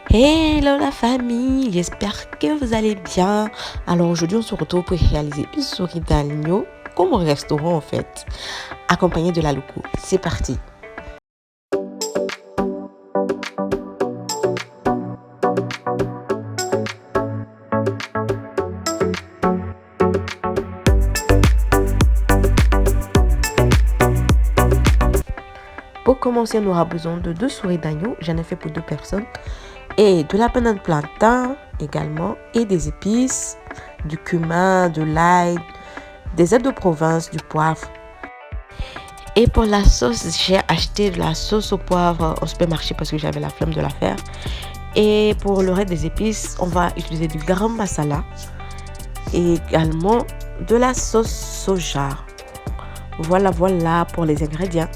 Hello la famille, j'espère que vous allez bien. Alors aujourd'hui on se retrouve pour réaliser une souris d'agneau comme au restaurant en fait, accompagnée de la loco. C'est parti. Pour commencer, on aura besoin de 2 souris d'agneau, j'en ai fait pour 2 personnes, et de la banane plantain également, et des épices, du cumin, de l'ail, des herbes de province, du poivre. Et pour la sauce, j'ai acheté de la sauce au poivre au supermarché parce que j'avais la flemme de la faire. Et pour le reste des épices, on va utiliser du garam masala et également de la sauce soja. Voilà pour les ingrédients.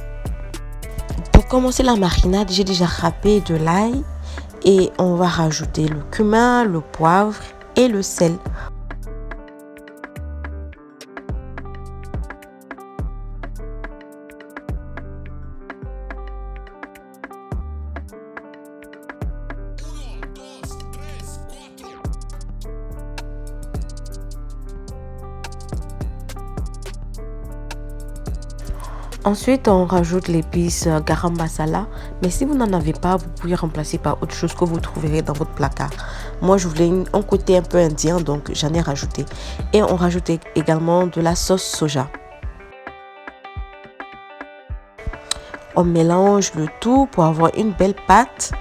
Pour commencer la marinade, j'ai déjà râpé de l'ail et on va rajouter le cumin, le poivre et le sel. Ensuite, on rajoute l'épice garam masala. Mais si vous n'en avez pas, vous pouvez remplacer par autre chose que vous trouverez dans votre placard. Moi, je voulais un côté un peu indien, donc j'en ai rajouté. Et on rajoute également de la sauce soja. On mélange le tout pour avoir une belle pâte.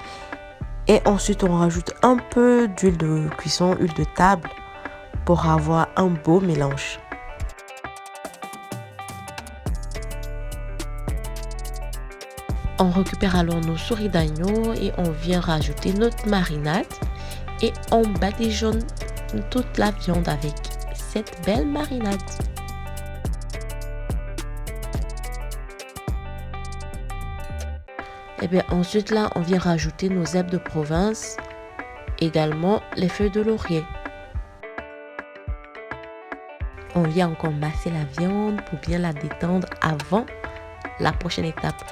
Et ensuite, on rajoute un peu d'huile de cuisson, huile de table, pour avoir un beau mélange. On récupère alors nos souris d'agneau et on vient rajouter notre marinade et on badigeonne toute la viande avec cette belle marinade. Et bien ensuite là, on vient rajouter nos herbes de province, également les feuilles de laurier. On vient encore masser la viande pour bien la détendre avant la prochaine étape.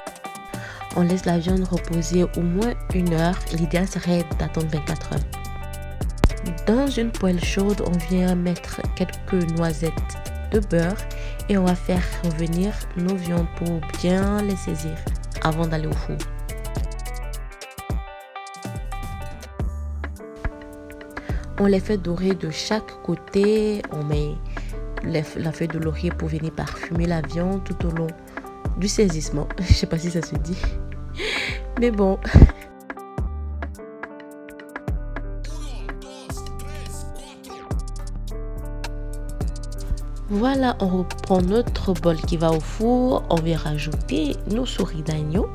On laisse la viande reposer au moins 1 heure. L'idéal serait d'attendre 24 heures. Dans une poêle chaude, on vient mettre quelques noisettes de beurre et on va faire revenir nos viandes pour bien les saisir avant d'aller au four. On les fait dorer de chaque côté. On met la feuille de laurier pour venir parfumer la viande tout au long du saisissement. Je sais pas si ça se dit. Mais bon. Voilà, on reprend notre bol qui va au four. On vient rajouter nos souris d'agneau.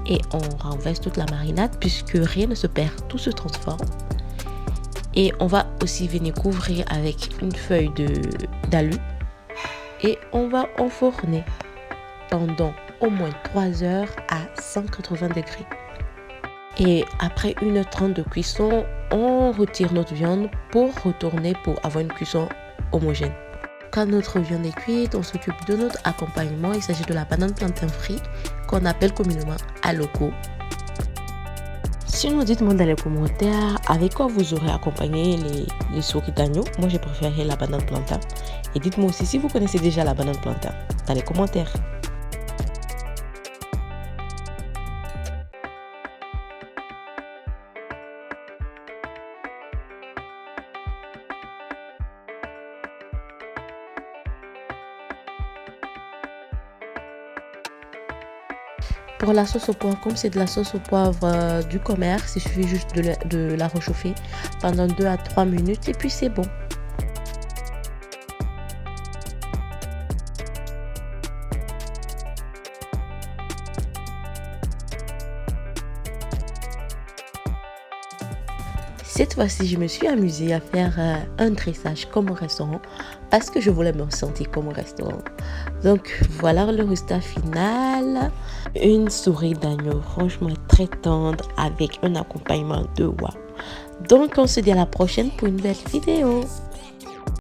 Et on renverse toute la marinade puisque rien ne se perd, tout se transforme. Et on va aussi venir couvrir avec une feuille d'alu. Et on va enfourner pendant au moins 3 heures à 180 degrés. Et après 1h30 de cuisson, on retire notre viande pour retourner pour avoir une cuisson homogène. Quand notre viande est cuite, on s'occupe de notre accompagnement. Il s'agit de la banane plantain frit qu'on appelle communément aloko. Sinon, dites-moi dans les commentaires avec quoi vous aurez accompagné les souris d'agneau. Moi, j'ai préféré la banane plantain. Et dites-moi aussi si vous connaissez déjà la banane plantain dans les commentaires. Pour la sauce au poivre, comme c'est de la sauce au poivre du commerce, il suffit juste de la réchauffer pendant 2 à 3 minutes et puis c'est bon. Cette fois-ci, je me suis amusée à faire un dressage comme au restaurant parce que je voulais me sentir comme au restaurant. Donc voilà le résultat final. Une souris d'agneau franchement très tendre avec un accompagnement de waouh. Donc on se dit à la prochaine pour une nouvelle vidéo.